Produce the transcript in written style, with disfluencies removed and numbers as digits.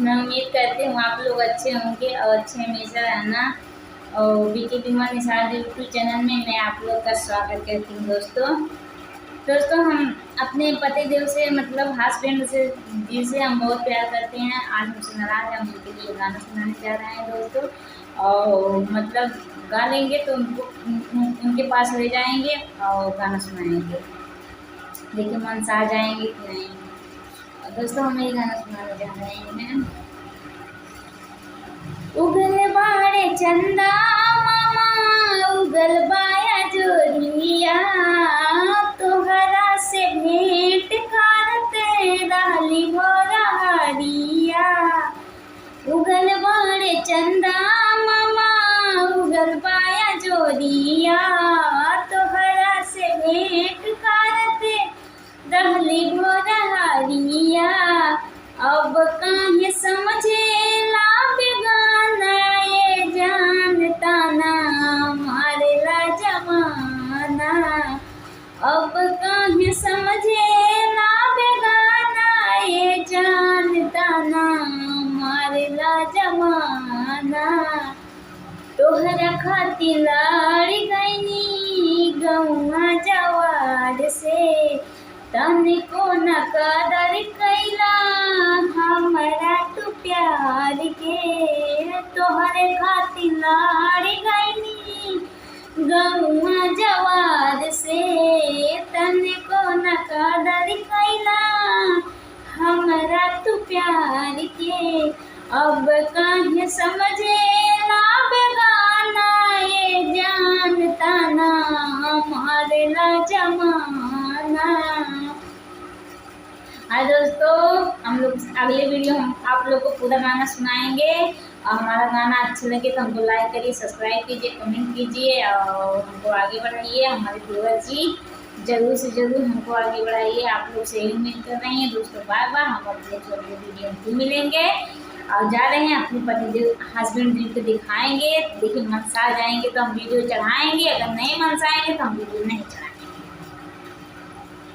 मैं उम्मीद करती हूँ आप लोग अच्छे होंगे और अच्छे हमेशा रहना। और बीके बीमा निसार यूट्यूब चैनल में मैं आप लोग का स्वागत करती हूँ दोस्तों हम अपने पति देव से मतलब हस्बैंड से जिसे हम बहुत प्यार करते हैं, आज हमसे नाराज है, हम उनके लिए गाना सुनाने जा रहे हैं दोस्तों। और मतलब गा लेंगे तो उनके पास ले जाएंगे और गाना सुनाएंगे, देखिए मन से आ जाएंगे कि नहीं। और दोस्तों हम ये गाना सुनाने जा रहे हैं। उगल बाड़े चंदा मामा उगल बाया जोरिया, तोहरा से भेंट करते रहली भोरा हरिया। उगल बाड़े चंदा मामा उगल बाया जोरिया, तोहरा से भेंट करते रहली भोरा हरिया। अब काहे समझे ला बेगाना ये जानता ना मारेला जमाना। अब काहे समझे ला बेगाना ये जानता ना मारेला जमाना। तोहरा खातिर लड़ गईनी गौआ जवार से, तनिको न कदर कैला हमरा तू प्यार के। तोहरे खातिर लड़ गईनी गौआ जवार से, तनिको न कदर कैला हमरा तू प्यार के। अब काहे समझे ना बेगाना ये जानता ना मारेला जमाना। हाँ दोस्तों, हम लोग अगले वीडियो हम आप लोग को पूरा गाना सुनाएंगे। और हमारा गाना अच्छा लगे तो हमको लाइक करिए, सब्सक्राइब कीजिए, कमेंट कीजिए और हमको आगे बढ़ाइए। हमारे व्यूअर जी जरूर से जरूर हमको आगे बढ़ाइए। आप लोग से ही उम्मीद कर रहे हैं दोस्तों। बाय बाय, हम अपने अगले वीडियो में फिर मिलेंगे। और जा रहे हैं अपने पति हस्बैंड जी को दिखाएंगे, देखिए मनसा जाएंगे तो हम वीडियो चढ़ाएंगे, अगर नहीं मनसाएंगे तो हम वीडियो नहीं चढ़ाएंगे।